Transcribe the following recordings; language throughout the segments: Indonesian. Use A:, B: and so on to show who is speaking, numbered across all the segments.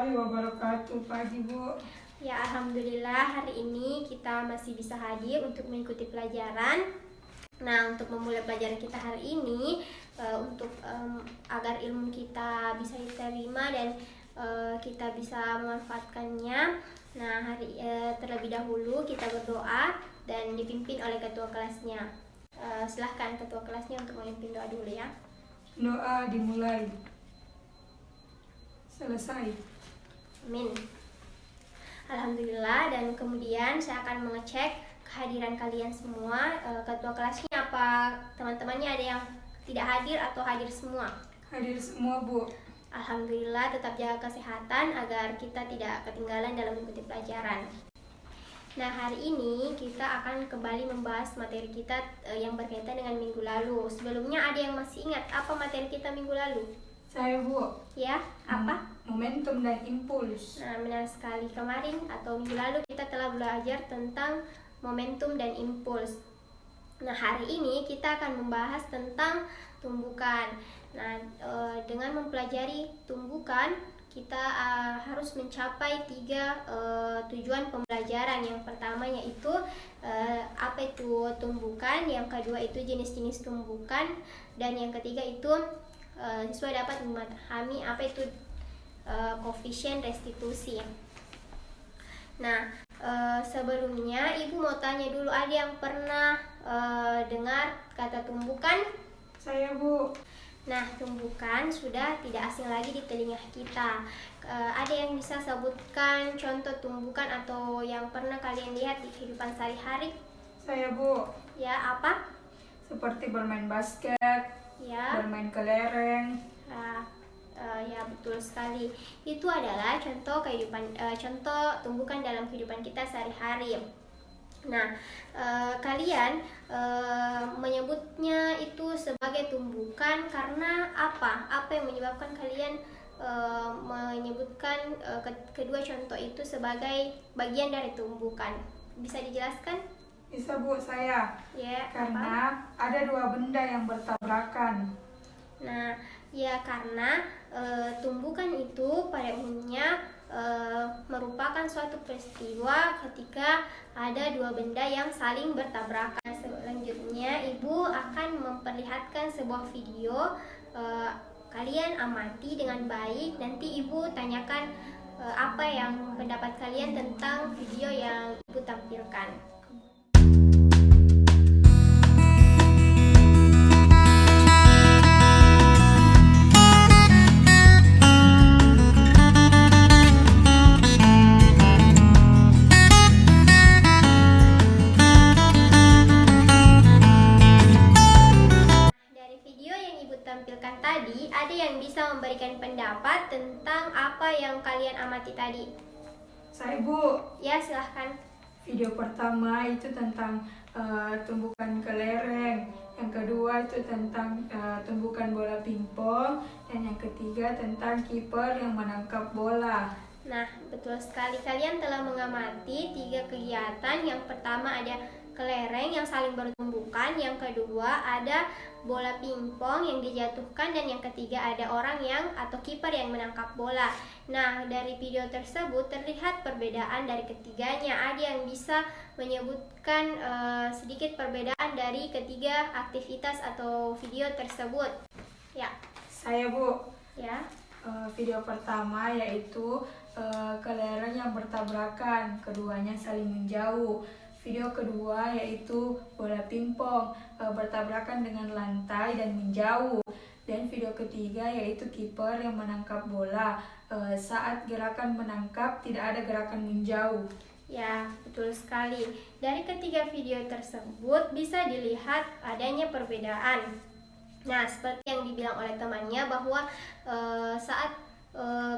A: warahmatullahi wabarakatuh. Pagi, Bu.
B: Ya, alhamdulillah hari ini kita masih bisa hadir untuk mengikuti pelajaran. Nah, untuk memulai pelajaran kita hari ini, agar ilmu kita bisa diterima dan kita bisa memanfaatkannya. Nah, terlebih dahulu kita berdoa dan dipimpin oleh ketua kelasnya. Silahkan ketua kelasnya untuk memimpin doa dulu ya.
A: Doa dimulai. Selesai.
B: Amin. Alhamdulillah, dan kemudian saya akan mengecek kehadiran kalian semua. Ketua kelasnya apa teman-temannya ada yang tidak hadir atau hadir semua?
A: Hadir semua, Bu.
B: Alhamdulillah, tetap jaga kesehatan agar kita tidak ketinggalan dalam mengikuti pelajaran. Nah, hari ini kita akan kembali membahas materi kita yang berkaitan dengan minggu lalu. Sebelumnya ada yang masih ingat apa materi kita minggu lalu?
A: Saya, Bu.
B: Ya, apa?
A: Momentum dan impuls.
B: Nah, benar sekali. Kemarin atau minggu lalu kita telah belajar tentang momentum dan impuls. Nah, hari ini kita akan membahas tentang tumbukan. Nah, dengan mempelajari tumbukan, kita harus mencapai 3 tujuan pembelajaran. Yang pertama yaitu apa itu tumbukan, yang kedua itu jenis-jenis tumbukan, dan yang ketiga itu siswa dapat memahami apa itu koefisien restitusi. Nah, sebelumnya Ibu mau tanya dulu, ada yang pernah dengar kata tumbukan?
A: Saya, Bu.
B: Nah, tumbukan sudah tidak asing lagi di telinga kita. Ada yang bisa sebutkan contoh tumbukan atau yang pernah kalian lihat di kehidupan sehari-hari?
A: Saya, Bu.
B: Ya, apa?
A: Seperti bermain basket,
B: Ya.
A: bermain kelereng.
B: Ya, betul sekali. Itu adalah contoh tumbukan dalam kehidupan kita sehari-hari. Nah, kalian menyebutnya itu sebagai tumbukan karena apa? Apa yang menyebabkan kalian menyebutkan kedua contoh itu sebagai bagian dari tumbukan? Bisa dijelaskan?
A: Bisa, Bu, saya.
B: Ya,
A: Karena ada 2 benda yang bertabrakan.
B: Nah, ya karena tumbukan itu pada umumnya merupakan suatu peristiwa ketika ada 2 benda yang saling bertabrakan. Selanjutnya, Ibu akan memperlihatkan sebuah video. Kalian amati dengan baik. Nanti Ibu tanyakan apa yang pendapat kalian tentang video yang Ibu tampilkan. Tampilkan tadi, ada yang bisa memberikan pendapat tentang apa yang kalian amati tadi?
A: Saya, Bu.
B: Ya, silahkan.
A: Video pertama itu tentang tumbukan kelereng, yang kedua itu tentang tumbukan bola pingpong, dan yang ketiga tentang kiper yang menangkap bola.
B: Nah, betul sekali, kalian telah mengamati 3 kegiatan. Yang pertama ada kelereng yang saling bertumbukan, yang kedua ada bola pingpong yang dijatuhkan, dan yang ketiga ada orang atau kiper yang menangkap bola. Nah, dari video tersebut terlihat perbedaan dari ketiganya. Ada yang bisa menyebutkan sedikit perbedaan dari ketiga aktivitas atau video tersebut? Ya.
A: Saya, Bu.
B: Ya.
A: Video pertama yaitu kelereng yang bertabrakan, keduanya saling menjauh. Video kedua yaitu bola pingpong bertabrakan dengan lantai dan menjauh. Dan video ketiga yaitu kiper yang menangkap bola. Saat gerakan menangkap tidak ada gerakan menjauh.
B: Ya, betul sekali. Dari ketiga video tersebut bisa dilihat adanya perbedaan. Nah, seperti yang dibilang oleh temannya bahwa saat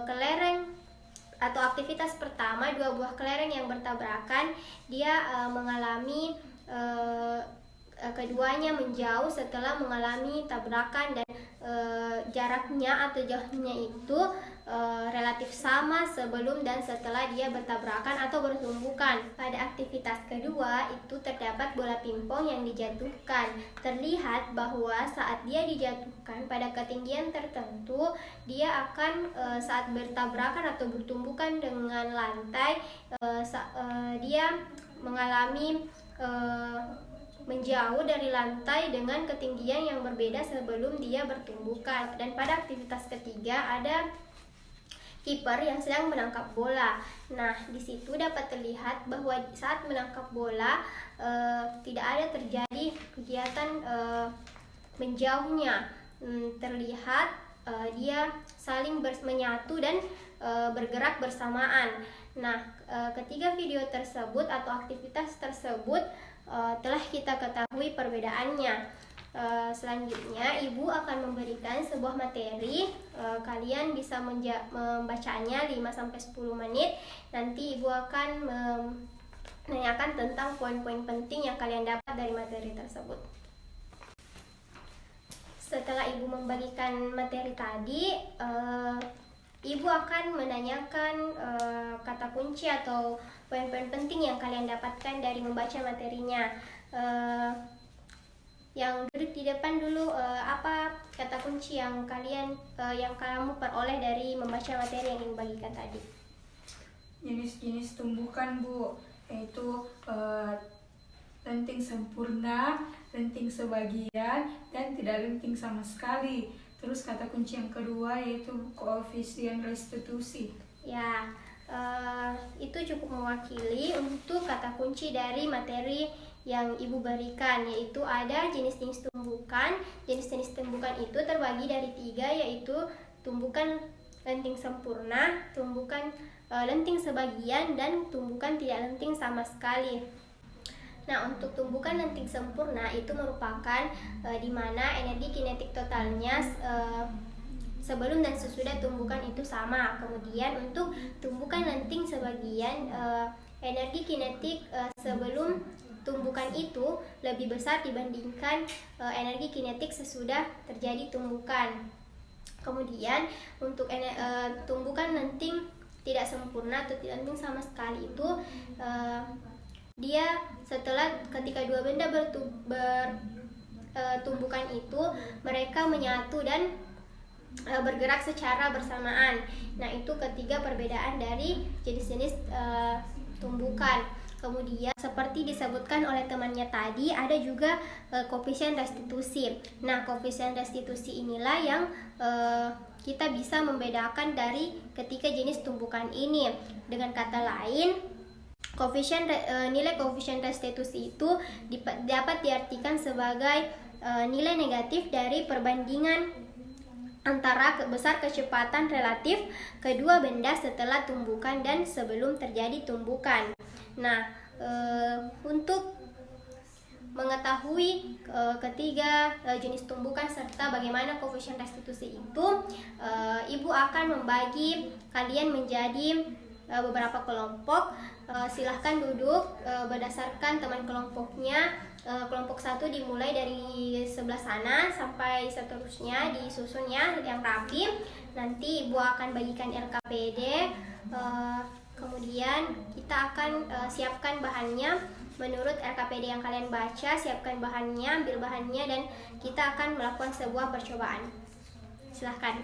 B: kelereng atau aktivitas pertama, 2 buah kelereng yang bertabrakan, dia mengalami keduanya menjauh setelah mengalami tabrakan dan jaraknya atau jauhnya itu relatif sama sebelum dan setelah dia bertabrakan atau bertumbukan. Pada aktivitas kedua itu terdapat bola pingpong yang dijatuhkan. Terlihat bahwa saat dia dijatuhkan pada ketinggian tertentu, dia akan saat bertabrakan atau bertumbukan dengan lantai, dia mengalami menjauh dari lantai dengan ketinggian yang berbeda sebelum dia bertumbukan. Dan pada aktivitas ketiga ada kiper yang sedang menangkap bola. Nah, di situ dapat terlihat bahwa saat menangkap bola tidak ada terjadi kegiatan menjauhnya. Terlihat dia saling menyatu dan bergerak bersamaan. Nah, ketiga video tersebut atau aktivitas tersebut telah kita ketahui perbedaannya. Selanjutnya Ibu akan memberikan sebuah materi. Kalian bisa membacanya 5-10 menit. Nanti Ibu akan menanyakan tentang poin-poin penting yang kalian dapat dari materi tersebut. Setelah Ibu membagikan materi tadi, Ibu akan menanyakan kata kunci atau poin-poin penting yang kalian dapatkan dari membaca materinya. Yang duduk di depan dulu, apa kata kunci yang kamu peroleh dari membaca materi yang Ibu bagikan tadi?
A: Jenis-jenis tumbukan, Bu, yaitu lenting sempurna, lenting sebagian, dan tidak lenting sama sekali. Terus kata kunci yang kedua yaitu koefisien restitusi.
B: Ya, itu cukup mewakili untuk kata kunci dari materi yang Ibu berikan, yaitu ada jenis-jenis tumbukan. Jenis-jenis tumbukan itu terbagi dari 3, yaitu tumbukan lenting sempurna, tumbukan lenting sebagian, dan tumbukan tidak lenting sama sekali. Nah, untuk tumbukan lenting sempurna itu merupakan di mana energi kinetik totalnya sebelum dan sesudah tumbukan itu sama. Kemudian untuk tumbukan lenting sebagian, energi kinetik sebelum tumbukan itu lebih besar dibandingkan energi kinetik sesudah terjadi tumbukan. Kemudian untuk tumbukan lenting tidak sempurna atau tidak lenting sama sekali itu dia setelah ketika dua benda bertumbukan itu, mereka menyatu dan bergerak secara bersamaan. Nah, itu ketiga perbedaan dari jenis-jenis tumbukan. Kemudian seperti disebutkan oleh temannya tadi, ada juga koefisien restitusi. Nah, koefisien restitusi inilah yang kita bisa membedakan dari ketiga jenis tumbukan ini. Dengan kata lain, nilai koefisien restitusi itu dapat diartikan sebagai nilai negatif dari perbandingan antara besar kecepatan relatif kedua benda setelah tumbukan dan sebelum terjadi tumbukan. Nah, untuk mengetahui ketiga jenis tumbukan serta bagaimana koefisien restitusi itu, Ibu akan membagi kalian menjadi beberapa kelompok. Silahkan duduk berdasarkan teman kelompoknya. Kelompok 1 dimulai dari sebelah sana sampai seterusnya, disusunnya yang rapi. Nanti Ibu akan bagikan LKPD. Kemudian kita akan siapkan bahannya menurut LKPD yang kalian baca. Siapkan bahannya, ambil bahannya, dan kita akan melakukan sebuah percobaan. Silahkan.